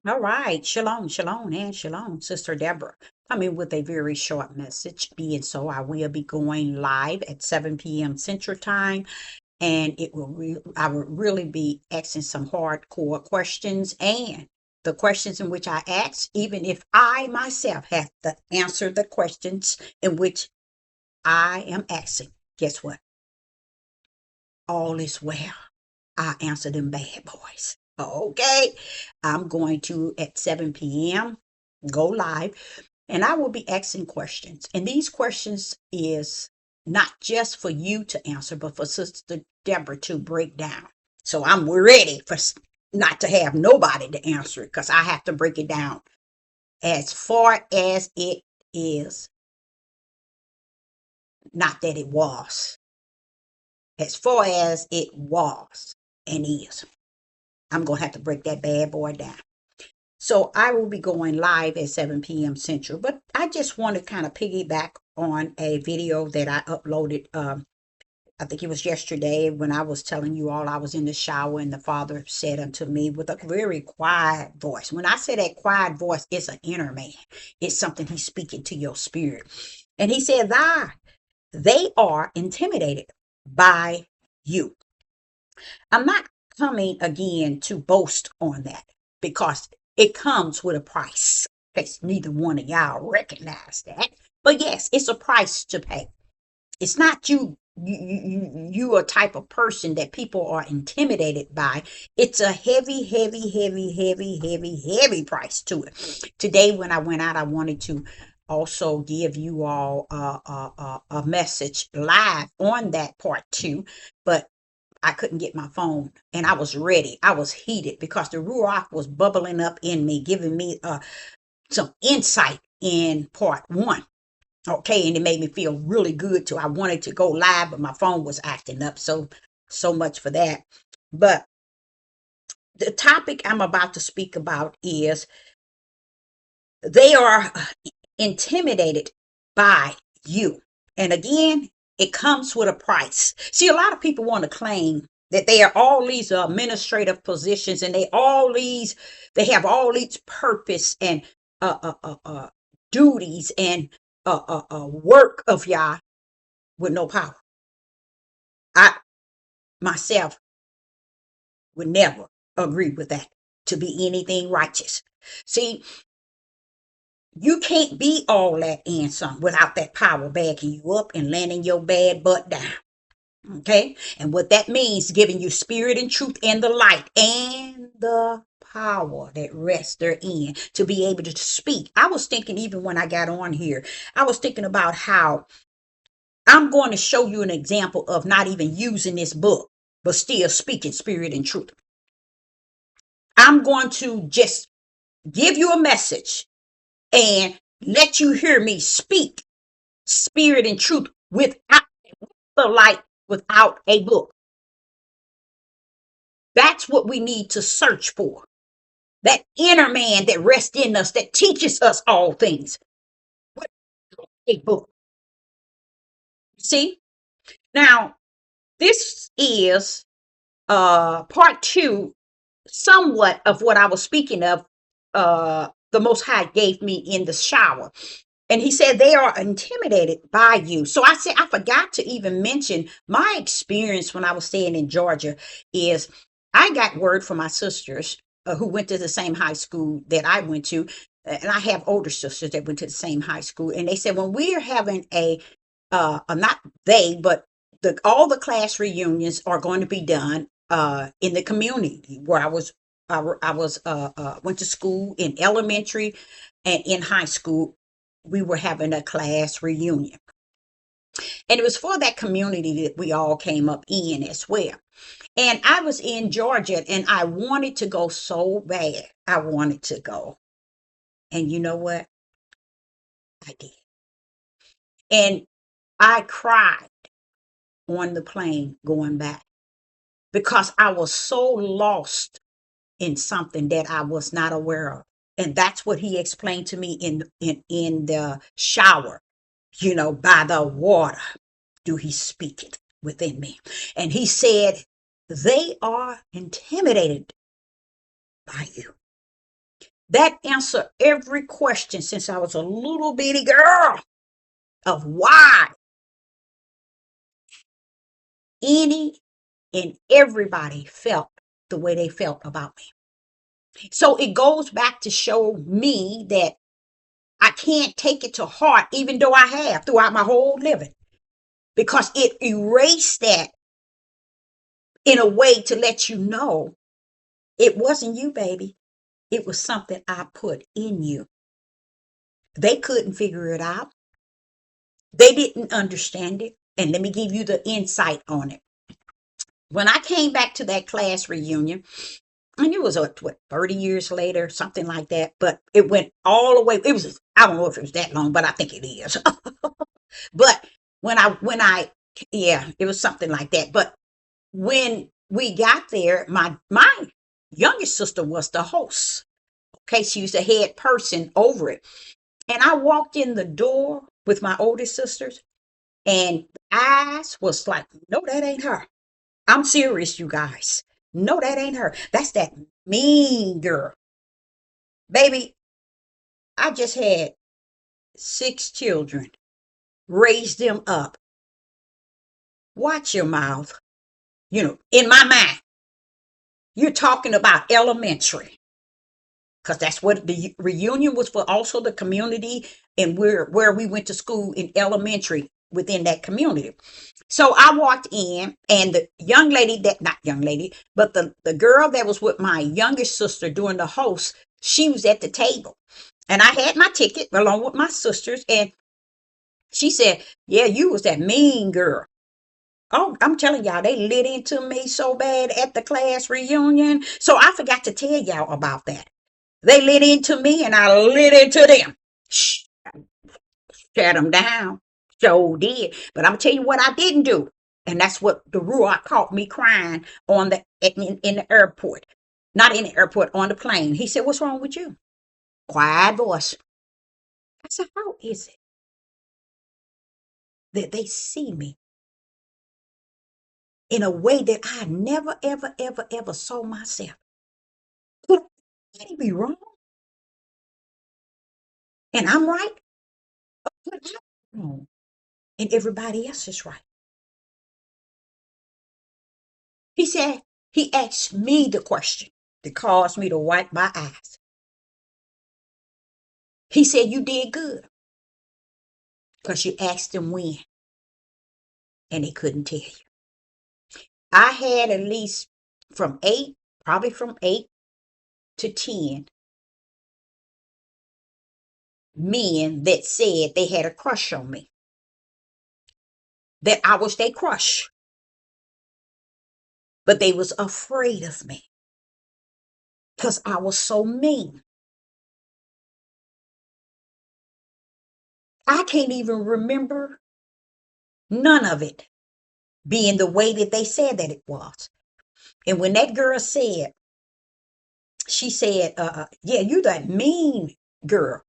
All right. Shalom, shalom, and shalom, Sister Deborah. Coming with a very short message. Being so, I will be going live at 7 p.m. Central Time, and I will really be asking some hardcore questions. And the questions in which I ask, even if I myself have to answer the questions in which I am asking, guess what? All is well. I answer them bad boys. Okay. I'm going to at 7 p.m. go live, and I will be asking questions. And these questions is not just for you to answer, but for Sister Deborah to break down. So I'm ready for not to have nobody to answer it, because I have to break it down as far as it is, not that it was, as far as it was and is. I'm going to have to break that bad boy down. So I will be going live at 7 p.m. Central, but I just want to kind of piggyback on a video that I uploaded. I think it was yesterday when I was telling you all I was in the shower, and the Father said unto me with a very quiet voice. When I say that quiet voice, it's an inner man. It's something he's speaking to your spirit. And he said, they are intimidated by you. I'm not coming again to boast on that, because it comes with a price. In case neither one of y'all recognize that. But yes, it's a price to pay. It's not you a type of person that people are intimidated by. It's a heavy, heavy, heavy, heavy, heavy, heavy price to it. Today, when I went out, I wanted to also give you all a message live on that part 2, but I couldn't get my phone, and I was ready. I was heated because the Ruach was bubbling up in me, giving me some insight in part 1. Okay, and it made me feel really good too. I wanted to go live, but my phone was acting up. So much for that. But the topic I'm about to speak about is they are intimidated by you. And again, it comes with a price. See, a lot of people want to claim that they are all these administrative positions, and they have all these purpose and duties and work of Yah with no power. I myself would never agree with that to be anything righteous. See, you can't be all that and some without that power backing you up and landing your bad butt down. Okay? And what that means, giving you spirit and truth and the light and the power that rests therein to be able to speak. I was thinking, even when I got on here, I was thinking about how I'm going to show you an example of not even using this book, but still speaking spirit and truth. I'm going to just give you a message and let you hear me speak spirit and truth without the light, without a book. That's what we need to search for. That inner man that rests in us, that teaches us all things. With a book. See? Now, this is part 2, somewhat of what I was speaking of, the Most High gave me in the shower. And he said they are intimidated by you. So I said, I forgot to even mention my experience when I was staying in Georgia is I got word from my sisters who went to the same high school that I went to. And I have older sisters that went to the same high school. And they said, when we're having not they, but all the class reunions are going to be done in the community where I went to school in elementary and in high school. We were having a class reunion, and it was for that community that we all came up in as well. And I was in Georgia, and I wanted to go so bad. I wanted to go, and you know what? I did, and I cried on the plane going back because I was so lost in something that I was not aware of. And that's what he explained to me in the shower, by the water do he speak it within me. And he said, they are intimidated by you. That answered every question since I was a little bitty girl of why any and everybody felt the way they felt about me. So it goes back to show me that I can't take it to heart, even though I have throughout my whole living, because it erased that in a way to let you know it wasn't you, baby. It was something I put in you. They couldn't figure it out. They didn't understand it. And let me give you the insight on it. When I came back to that class reunion, and it was what 30 years later, something like that, but it went all the way. It was, I don't know if it was that long, but I think it is. But when I yeah, it was something like that. But when we got there, my youngest sister was the host. Okay, she was the head person over it. And I walked in the door with my oldest sisters, and eyes was like, no, that ain't her. I'm serious, you guys. No, that ain't her. That's that mean girl. Baby, I just had 6 children, raised them up. Watch your mouth. In my mind, you're talking about elementary, because that's what the reunion was for, also the community and where we went to school in elementary within that community. So I walked in, and the young lady that, not young lady, but the girl that was with my youngest sister doing the host, she was at the table. And I had my ticket along with my sisters, and she said, yeah, you was that mean girl. Oh, I'm telling y'all, they lit into me so bad at the class reunion. So I forgot to tell y'all about that. They lit into me and I lit into them. Shh, shut them down. So did. But I'm tell you what I didn't do. And that's what the Ruach caught me crying on in the airport. Not in the airport, on the plane. He said, what's wrong with you? Quiet voice. I said, how is it that they see me in a way that I never, ever, ever, ever saw myself? Could I be wrong? And I'm right? Could I be wrong? And everybody else is right. He said, he asked me the question that caused me to wipe my eyes. He said, you did good because you asked them when, and they couldn't tell you. I had at least probably from 8 to 10 men that said they had a crush on me, that I was their crush, but they was afraid of me because I was so mean. I can't even remember none of it being the way that they said that it was. And when that girl said, she said, yeah, you that mean girl.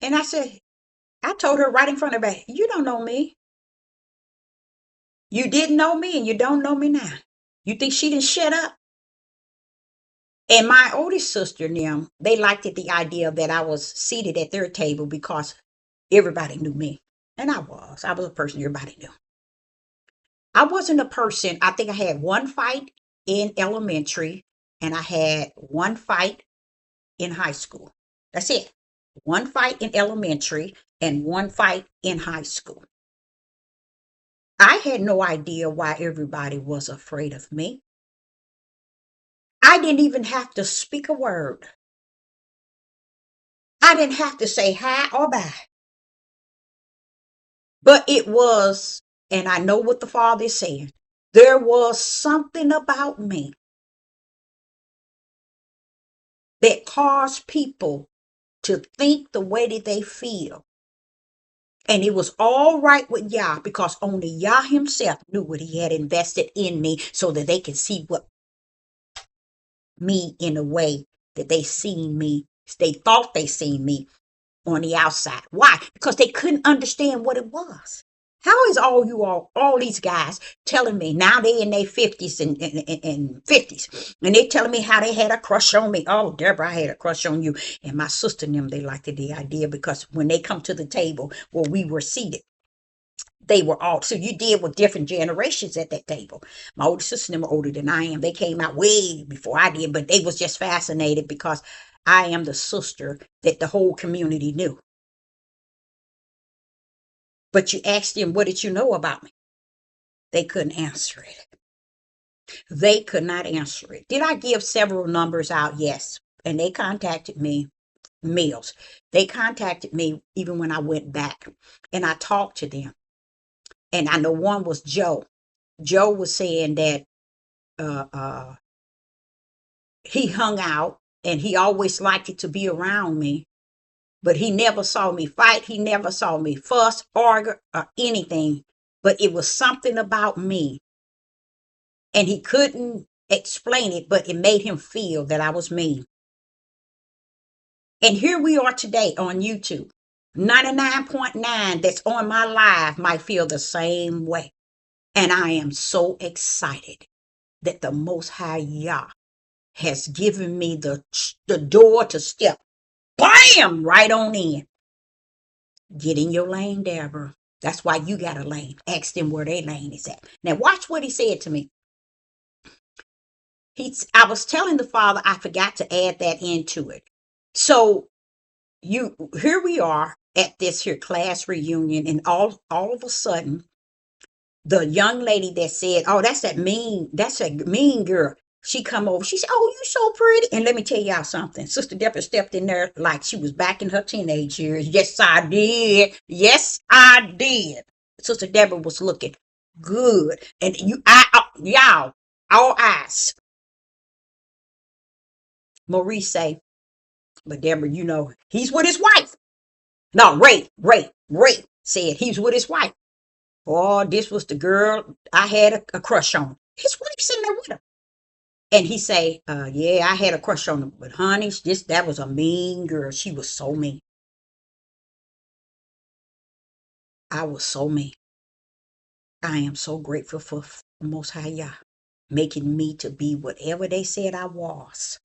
And I told her right in front of her, you don't know me. You didn't know me and you don't know me now. You think she didn't shut up? And my oldest sister and them, they liked it, the idea that I was seated at their table because everybody knew me. And I was. I was a person everybody knew. I wasn't a person, I think I had one fight in elementary and I had one fight in high school. That's it. One fight in elementary and one fight in high school. I had no idea why everybody was afraid of me. I didn't even have to speak a word. I didn't have to say hi or bye. But it was, and I know what the Father is saying, there was something about me that caused people to think the way that they feel. And it was all right with Yah because only Yah himself knew what he had invested in me so that they could see what me in a way that they thought they seen me on the outside. Why? Because they couldn't understand what it was. How is all these guys telling me now they in their 50s and 50s, and they telling me how they had a crush on me? Oh, Deborah, I had a crush on you. And my sister and them, they liked the idea because when they come to the table where we were seated, they were all, so you did with different generations at that table. My older sister and them were older than I am. They came out way before I did, but they was just fascinated because I am the sister that the whole community knew. But you asked them, what did you know about me? They couldn't answer it. They could not answer it. Did I give several numbers out? Yes. And they contacted me, meals. They contacted me even when I went back and I talked to them. And I know one was Joe. Joe was saying that uh, uh, he hung out and he always liked it to be around me, but he never saw me fight. He never saw me fuss, argue, or anything. But it was something about me, and he couldn't explain it, but it made him feel that I was mean. And here we are today on YouTube. 99.9 that's on my live might feel the same way. And I am so excited that the Most High Yah has given me the door to step, bam, right on in. Get in your lane, Deborah. That's why you got a lane. Ask them where their lane is at. Now watch what he said to me. I was telling the Father I forgot to add that into it. So here we are at this here class reunion, and all of a sudden, the young lady that said, "Oh, that's that mean girl." She come over. She said, "Oh, you so pretty." And let me tell y'all something. Sister Deborah stepped in there like she was back in her teenage years. Yes, I did. Yes, I did. Sister Deborah was looking good, and y'all, all eyes. Maurice say, "But Deborah, you know he's with his wife." No, Ray said he's with his wife. Oh, this was the girl I had a crush on. His wife's sitting there with him. And he say, yeah, I had a crush on her. But honey, that was a mean girl. She was so mean. I was so mean. I am so grateful for Most High Yah making me to be whatever they said I was.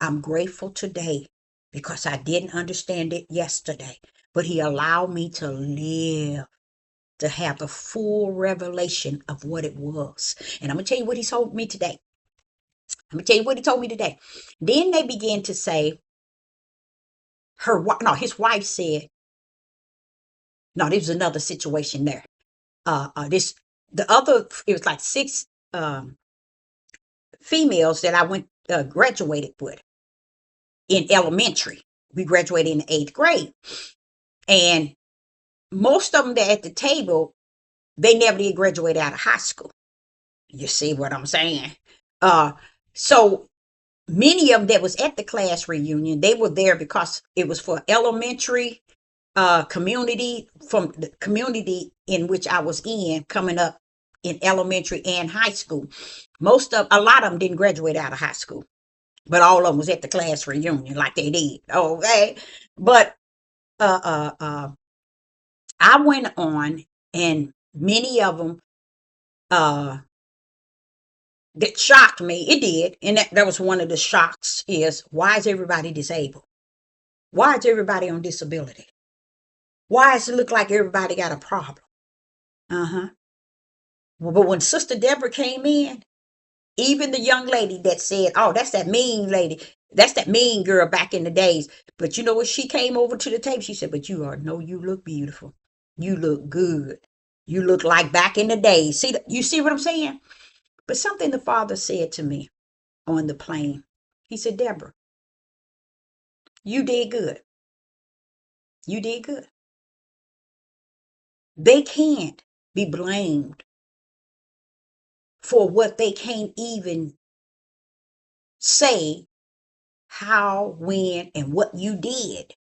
I'm grateful today because I didn't understand it yesterday. But he allowed me to live, to have the full revelation of what it was. And I'm going to tell you what he told me today. Let me tell you what he told me today. Then they began to say, his wife said, no, there was another situation there. It was like six females that I graduated with in elementary. We graduated in the 8th grade. And most of them that at the table, they never did graduate out of high school. You see what I'm saying? So many of them that was at the class reunion, they were there because it was for elementary community, from the community in which I was in, coming up in elementary and high school. A lot of them didn't graduate out of high school, but all of them was at the class reunion like they did. Okay. But I went on, and many of them that shocked me. It did. And that was one of the shocks, is why is everybody disabled? Why is everybody on disability? Why does it look like everybody got a problem? Uh-huh. Well, but when Sister Deborah came in, even the young lady that said, "Oh, that's that mean lady. That's that mean girl back in the days." But you know what? She came over to the table. She said, "But you look beautiful. You look good. You look like back in the days." You see what I'm saying? But something the Father said to me on the plane. He said, "Deborah, you did good. You did good. They can't be blamed for what they can't even say how, when, and what you did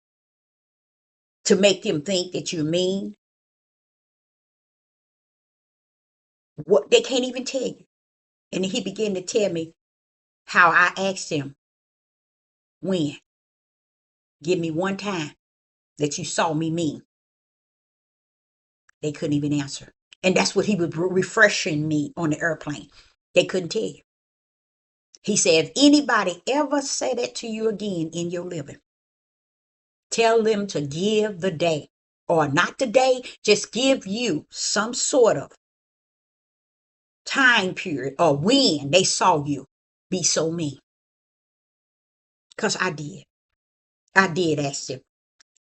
to make them think that you're mean. What they can't even tell you." And he began to tell me how I asked him, when? Give me one time that you saw me mean. They couldn't even answer. And that's what he was refreshing me on the airplane. They couldn't tell you. He said, if anybody ever say that to you again in your living, tell them to give the day, or not the day, just give you some sort of time period or when they saw you be so mean. Because I did. I did ask them.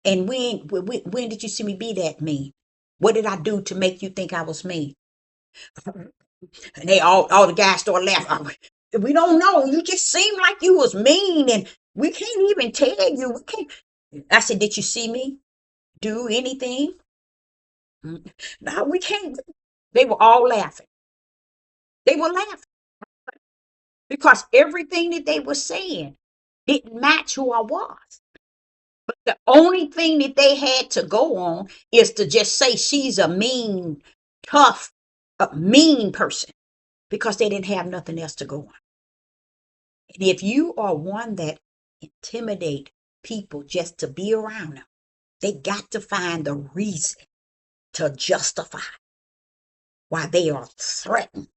And when did you see me be that mean? What did I do to make you think I was mean? And they all the guys started laughing. Oh, we don't know. You just seemed like you was mean, and we can't even tell you. We can't. I said, did you see me do anything? No, we can't. They were all laughing. They were laughing because everything that they were saying didn't match who I was. But the only thing that they had to go on is to just say she's a mean, tough, mean person, because they didn't have nothing else to go on. And if you are one that intimidate people just to be around them, they got to find a reason to justify why they are threatened,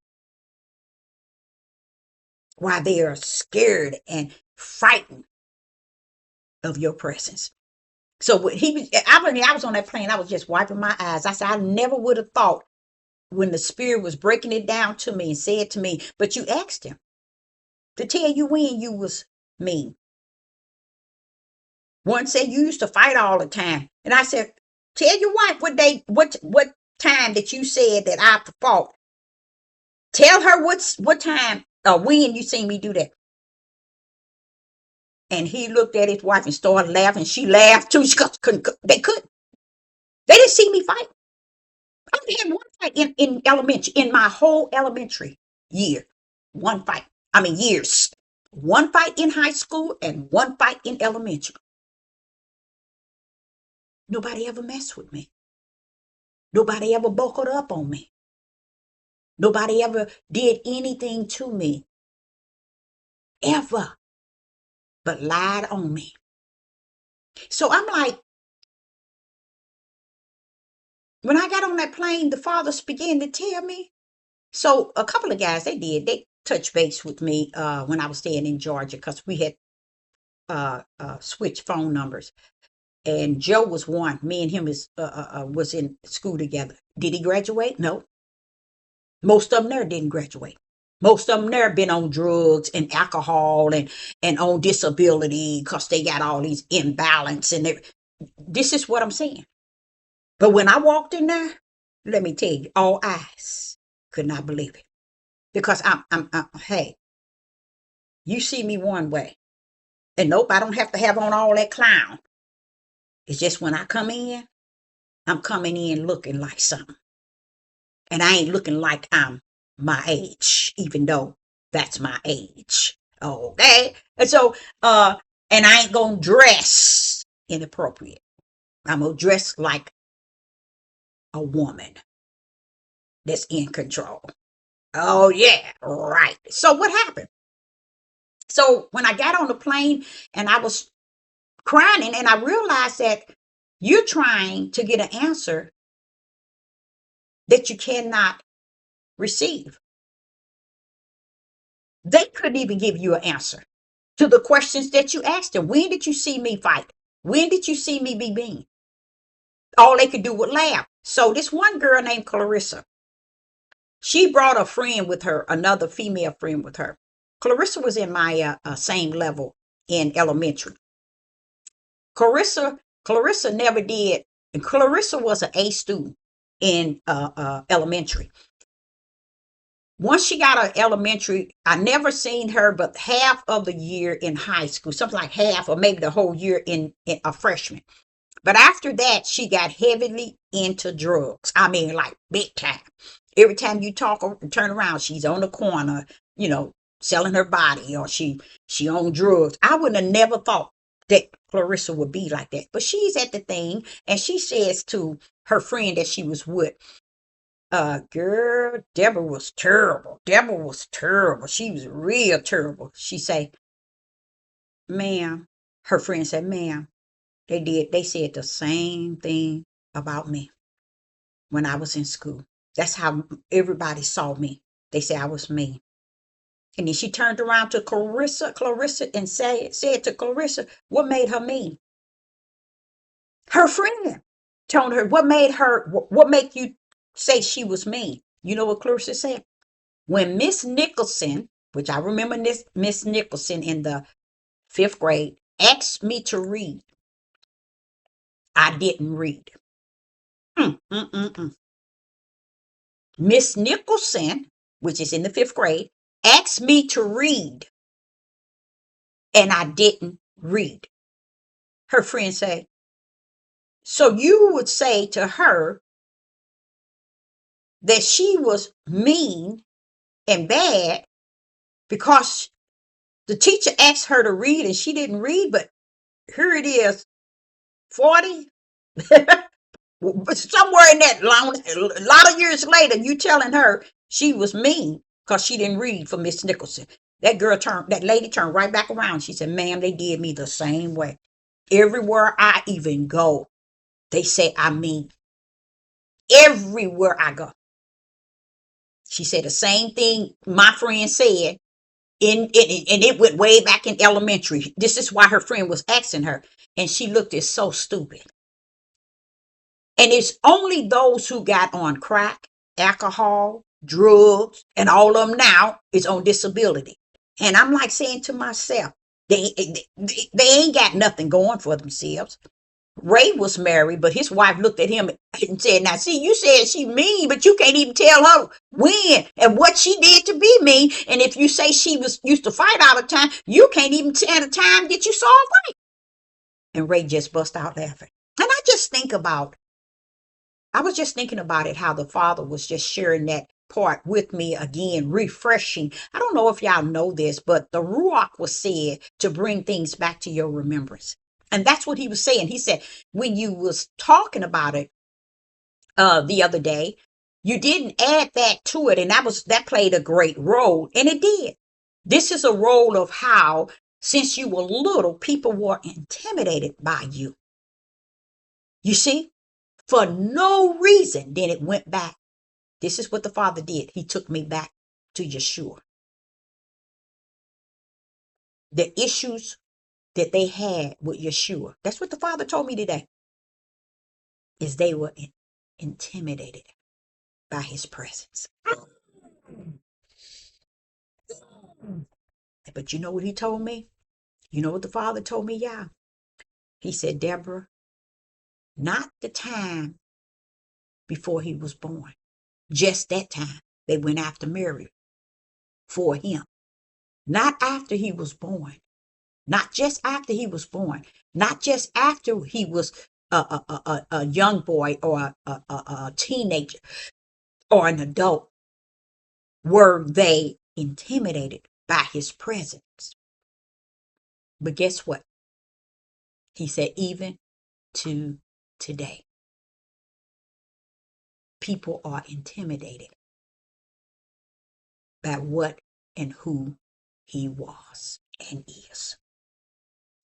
why they are scared and frightened of your presence. So when I was on that plane, I was just wiping my eyes. I said, I never would have thought, when the Spirit was breaking it down to me and said to me, but you asked him to tell you when you was mean. One said you used to fight all the time. And I said, tell your wife what time that you said that I fought. Tell her what time or when you seen me do that. And he looked at his wife and started laughing. She laughed too. They couldn't. They didn't see me fight. I only had one fight in elementary, in my whole elementary year. One fight. I mean, years. One fight in high school and one fight in elementary. Nobody ever messed with me. Nobody ever buckled up on me. Nobody ever did anything to me. Ever. But lied on me. So I'm like, when I got on that plane, the fathers began to tell me. So a couple of guys, they touched base with me when I was staying in Georgia, because we had switched phone numbers. And Joe was one. Me and him was in school together. Did he graduate? No. Most of them there didn't graduate. Most of them there been on drugs and alcohol and on disability, because they got all these imbalance. And this is what I'm saying. But when I walked in there, let me tell you, all eyes could not believe it. Because hey, you see me one way. And nope, I don't have to have on all that clown. It's just when I come in, I'm coming in looking like something. And I ain't looking like I'm my age, even though that's my age. Okay? And so, and I ain't gonna dress inappropriate. I'm gonna dress like a woman that's in control. Oh, yeah, right. So what happened? So when I got on the plane and I was crying, and I realized that you're trying to get an answer that you cannot receive. They couldn't even give you an answer to the questions that you asked them. When did you see me fight? When did you see me be mean? All they could do was laugh. So this one girl named Clarissa, she brought a friend with her, another female friend with her. Clarissa was in my same level in elementary. Clarissa never did, and Clarissa was an A student in elementary. Once she got out of elementary, I never seen her but half of the year in high school, something like half or maybe the whole year in a freshman. But after that, she got heavily into drugs. I mean, like big time. Every time you talk or turn around, she's on the corner, selling her body, or she on drugs. I would have never thought that Clarissa would be like that. But she's at the thing, and she says to her friend that she was with, girl, Deborah was terrible. Deborah was terrible. She was real terrible. She say, ma'am, her friend said, ma'am, they said the same thing about me. when I was in school. That's how everybody saw me. They said I was mean. And then she turned around to Clarissa, and said to Clarissa, what made her mean? Her friend told her, what made you say she was mean? You know what Clarissa said? When Miss Nicholson, which I remember this Miss Nicholson in the 5th grade, asked me to read, I didn't read. Miss Nicholson, which is in the 5th grade, asked me to read, and I didn't read. Her friend said, so you would say to her that she was mean and bad because the teacher asked her to read and she didn't read, but here it is, 40, somewhere in that long, a lot of years later, you telling her she was mean because she didn't read for Miss Nicholson. That lady turned right back around. She said, ma'am, they did me the same way. Everywhere I even go, they say I'm mean. Everywhere I go. She said the same thing my friend said, and it went way back in elementary. This is why her friend was asking her, and she looked at so stupid. And it's only those who got on crack, alcohol, drugs, and all of them now is on disability. And I'm like saying to myself, they ain't got nothing going for themselves. Ray was married, but his wife looked at him and said, now see, you said she mean, but you can't even tell her when and what she did to be mean. And if you say she was used to fight all the time, you can't even tell the time that you saw her fight. And Ray just bust out laughing. And I was just thinking about it, how the Father was just sharing that part with me again, refreshing. I don't know if y'all know this, but the Ruach was said to bring things back to your remembrance. And that's what he was saying. He said, when you was talking about it the other day, you didn't add that to it. And that played a great role. And it did. This is a role of how, since you were little, people were intimidated by you. You see? For no reason. Then it went back. This is what the Father did. He took me back to Yeshua. The issues that they had with Yeshua. That's what the Father told me today. Is they were intimidated by his presence. But you know what he told me? You know what the Father told me, y'all? He said, Deborah, not the time before he was born. Just that time they went after Mary for him. Not after he was born. Not just after he was born. Not just after he was a young boy or a teenager or an adult. Were they intimidated by his presence? But guess what? He said, even to today, people are intimidated by what and who he was and is.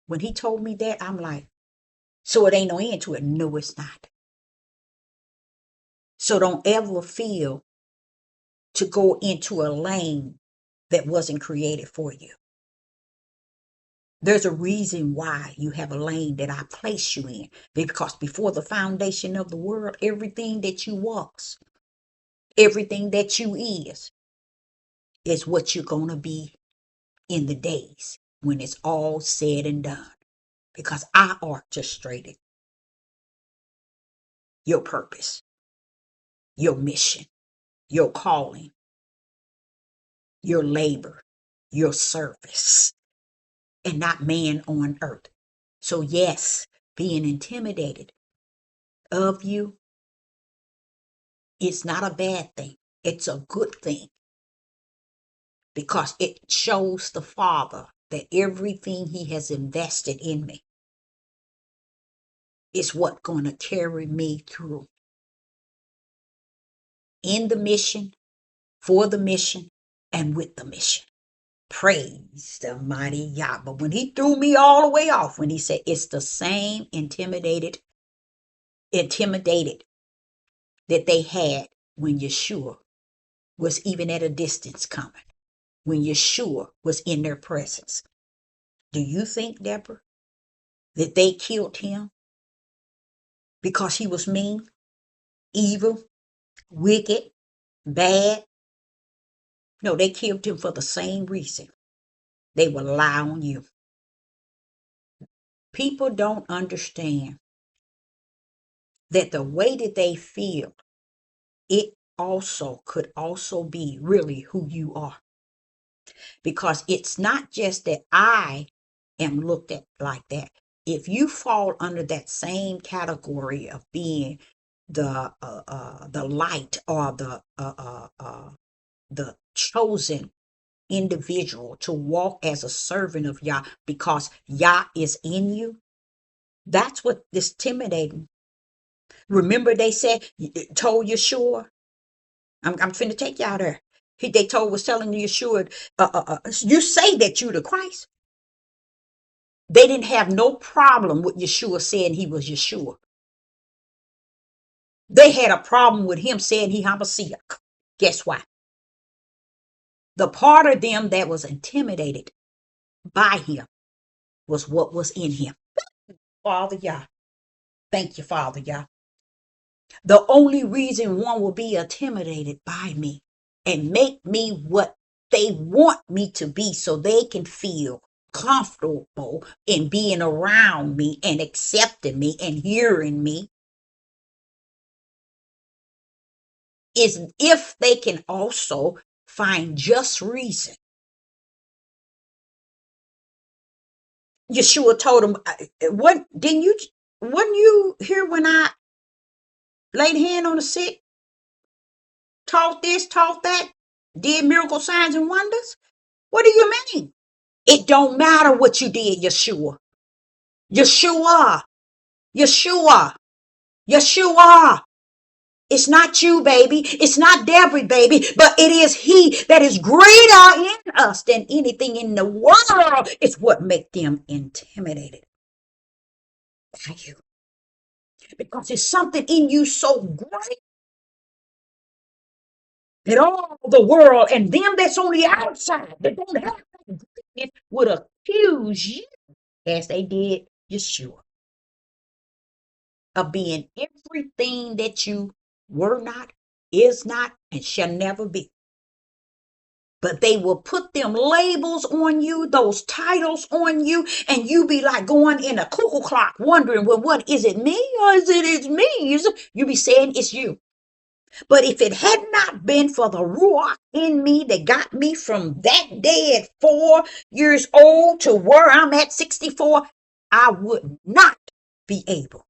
When he told me that, I'm like, so it ain't no end to it. No, it's not. So don't ever feel to go into a lane that wasn't created for you. There's a reason why you have a lane that I place you in. Because before the foundation of the world, everything that you was, everything that you is what you're going to be in the days when it's all said and done. Because I orchestrated your purpose, your mission, your calling, your labor, your service, and not man on earth. So yes, being intimidated of you, it's not a bad thing. It's a good thing. Because it shows the Father that everything he has invested in me is what's going to carry me through. In the mission, for the mission, and with the mission. Praise the mighty Yah. But when he threw me all the way off, when he said it's the same intimidated that they had when Yeshua was even at a distance coming, when Yeshua was in their presence. Do you think, Deborah, that they killed him because he was mean, evil, wicked, bad? No, they killed him for the same reason. They will lie on you. People don't understand that the way that they feel, it also could also be really who you are. Because it's not just that I am looked at like that. If you fall under that same category of being the light or the chosen individual to walk as a servant of Yah because Yah is in you, that's what is intimidating. Remember they said, told Yeshua, I'm finna take y'all there. They was telling Yeshua, you say that you the Christ. They didn't have no problem with Yeshua saying he was Yeshua. They had a problem with him saying he Hamashiach. Guess why? The part of them that was intimidated by him was what was in him. Father Yah. Thank you, Father Yah. The only reason one will be intimidated by me and make me what they want me to be so they can feel comfortable in being around me and accepting me and hearing me is if they can also find just reason. Yeshua told him, wouldn't you hear when I laid hand on the sick, taught this, taught that, did miracle signs and wonders? What do you mean? It don't matter what you did, Yeshua. Yeshua. Yeshua. Yeshua. It's not you, baby. It's not Deborah, baby, but it is he that is greater in us than anything in the world. It's what makes them intimidated by you. Because there's something in you so great that all the world and them that's on the outside that don't have it would accuse you as they did Yeshua of being everything that you were not, is not, and shall never be. But they will put them labels on you, those titles on you, and you be like going in a cuckoo clock wondering, well, what is it, me or is it me? You be saying it's you. But if it had not been for the Ruach in me that got me from that day at 4 years old to where I'm at 64, I would not be able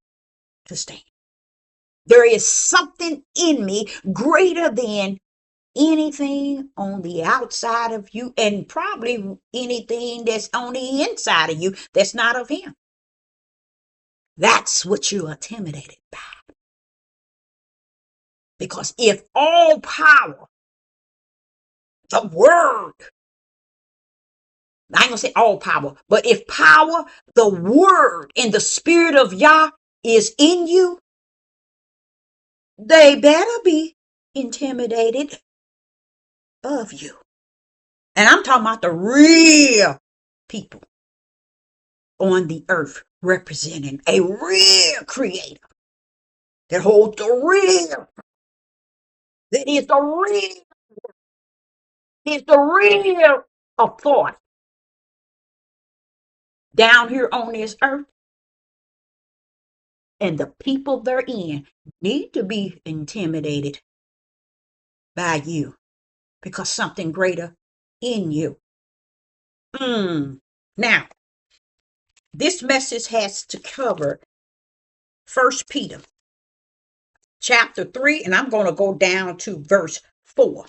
to stand. There is something in me greater than anything on the outside of you and probably anything that's on the inside of you that's not of him. That's what you're intimidated by. Because if all power, the word, I ain't gonna say all power, but if power, the word and the spirit of Yah is in you, they better be intimidated of you. And I'm talking about the real people on the earth representing a real creator that holds the real, that is the real authority down here on this earth. And the people therein need to be intimidated by you because something greater in you. Now, this message has to cover 1 Peter chapter 3, and I'm going to go down to verse 4.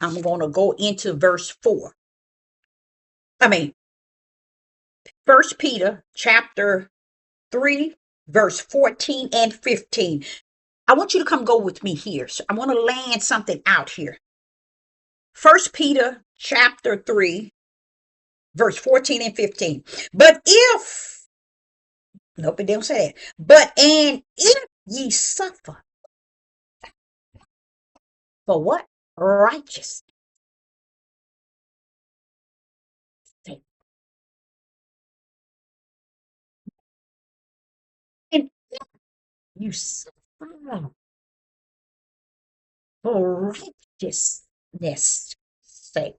I'm going to go into verse 4. 1 Peter chapter 3, verse 14 and 15. I want you to come go with me here. So I want to land something out here. 1 Peter chapter 3, verse 14 and 15. Nope, it didn't say that. And if ye suffer For what? Righteous sake. And you suffer for righteousness' sake.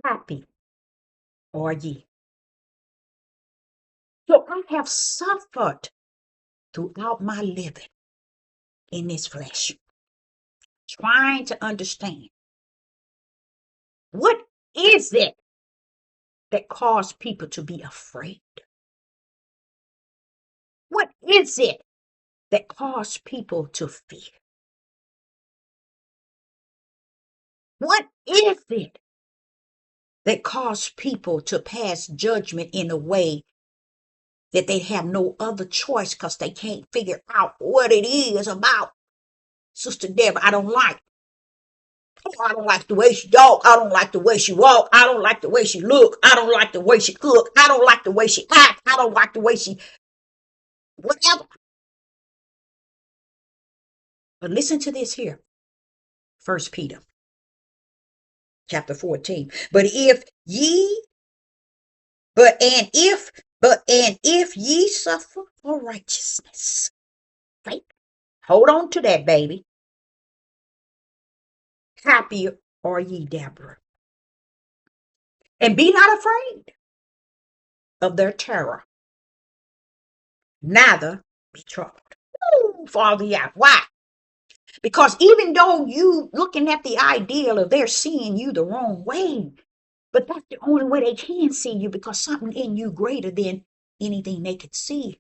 Happy are ye. So I have suffered throughout my living in this flesh, trying to understand what is it that caused people to be afraid? What is it that caused people to fear? What is it that caused people to pass judgment in a way that they have no other choice because they can't figure out what it is about Sister Deborah? I don't like. Oh, I don't like the way she talk. I don't like the way she walk. I don't like the way she look. I don't like the way she cook. I don't like the way she act. I don't like the way she whatever. But listen to this here. First Peter chapter 14. But ye suffer for righteousness' sake. Hold on to that, baby. Happy are ye, Deborah. And be not afraid of their terror, neither be troubled. Ooh, Father, yeah. Why? Because even though you looking at the ideal of they're seeing you the wrong way, but that's the only way they can see you, because something in you greater than anything they could see,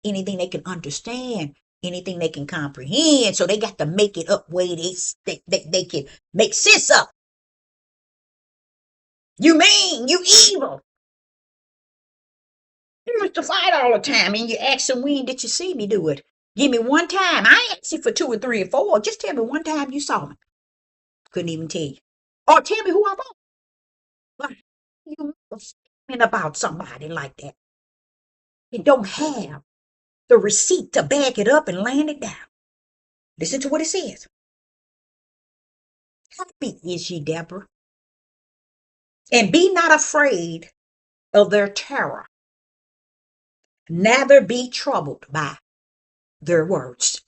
anything they can understand, anything they can comprehend. So they got to make it up way they can make sense of. You mean, you evil. You used to fight all the time, and you ask them, when did you see me do it? Give me one time. I ain't ask you for 2 or 3 or 4. Just tell me one time you saw me. Couldn't even tell you. Or tell me who I was. Like, you speaking about somebody like that and don't have the receipt to back it up and land it down. Listen to what it says. Happy is ye, Deborah, and be not afraid of their terror, neither be troubled by their words.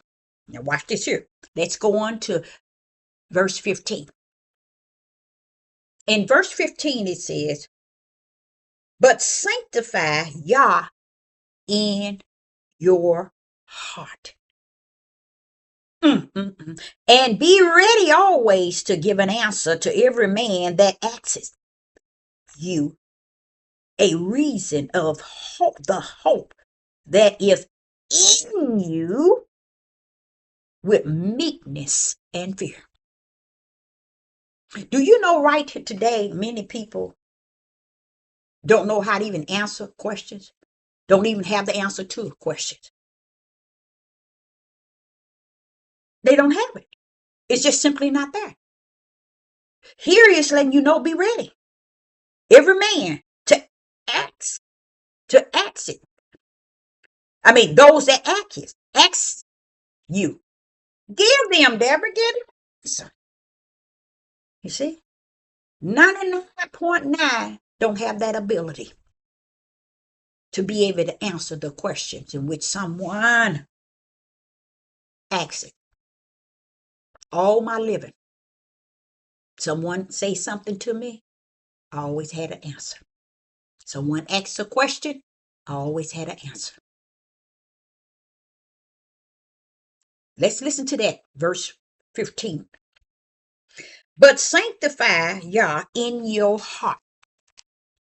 Now watch this here. Let's go on to verse 15. In verse 15 it says, but sanctify Yah in your heart. And be ready always to give an answer to every man that asks you a reason of hope, the hope that is in you, with meekness and fear. Do you know right today, many people don't know how to even answer questions, don't even have the answer to questions. They don't have it. It's just simply not there. Here is letting you know, be ready. Every man to ask it. I mean, those that ask you. Give them, Deborah, give them. You see? 99.9 don't have that ability to be able to answer the questions in which someone asks it. All my living, someone say something to me, I always had an answer. Someone asks a question, I always had an answer. Let's listen to that, verse 15. But sanctify Yah in your heart.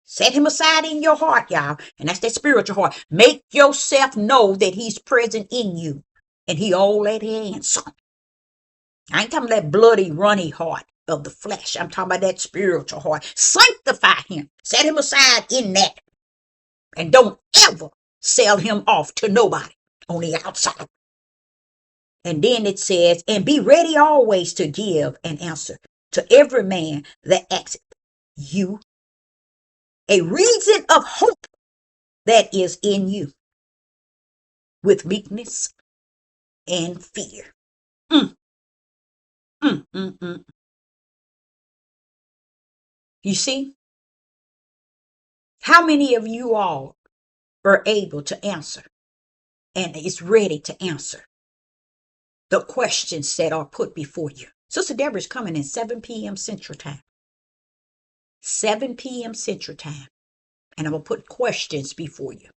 Set him aside in your heart, y'all. And that's that spiritual heart. Make yourself know that he's present in you. And he already answered. I ain't talking about that bloody, runny heart of the flesh. I'm talking about that spiritual heart. Sanctify him. Set him aside in that. And don't ever sell him off to nobody on the outside. And then it says, and be ready always to give an answer to every man that asks you a reason of hope that is in you, with meekness and fear. Mm, mm, mm, mm. You see, how many of you all are able to answer and is ready to answer the questions that are put before you? Sister Deborah is coming in 7 p.m. Central Time. 7 p.m. Central Time. And I'm going to put questions before you.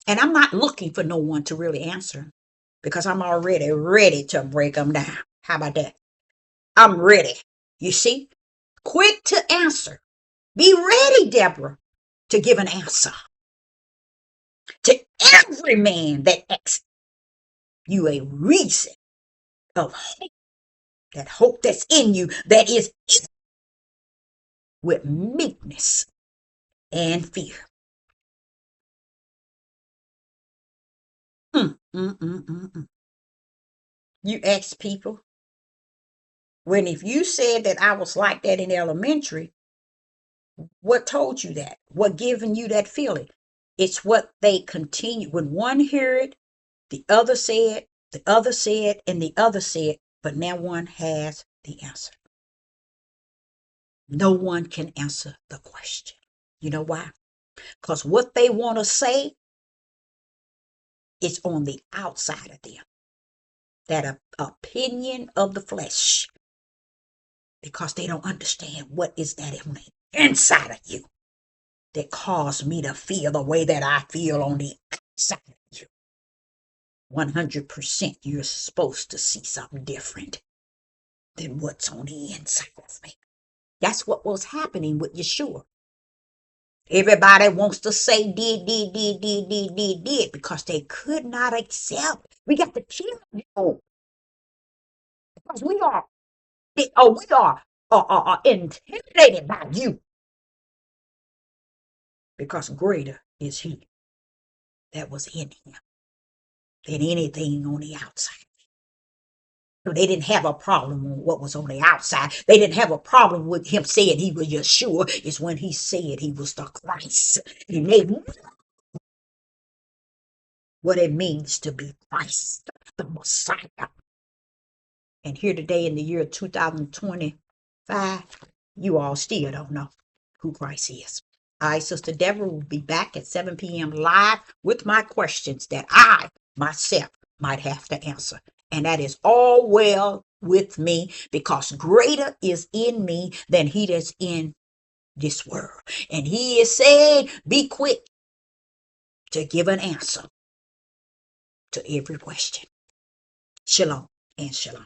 And I'm not looking for no one to really answer because I'm already ready to break them down. How about that? I'm ready. You see? Quick to answer. Be ready, Deborah, to give an answer to every man that asks you a reason of hope. That hope that's in you, that is with meekness and fear. Mm, mm, mm, mm, mm. You ask people, when if you said that I was like that in elementary, what told you that? What giving you that feeling? It's what they continue. When one hear it, the other said, the other said, and the other said, but now one has the answer. No one can answer the question. You know why? Because what they want to say is on the outside of them. That opinion of the flesh. Because they don't understand what is that on the inside of you that caused me to feel the way that I feel on the outside of you. 100% you're supposed to see something different than what's on the inside of me. That's what was happening with Yeshua. Everybody wants to say did because they could not accept. We got to kill you because we are intimidated by you because greater is he that was in him than anything on the outside. So they didn't have a problem with what was on the outside. They didn't have a problem with him saying he was Yeshua. It's when he said he was the Christ. He made what it means to be Christ, the Messiah. And here today in the year 2025, you all still don't know who Christ is. I, Sister Deborah, will be back at 7 p.m. live with my questions that I myself might have to answer. And that is all well with me because greater is in me than he that's in this world. And he is saying, be quick to give an answer to every question. Shalom and shalom.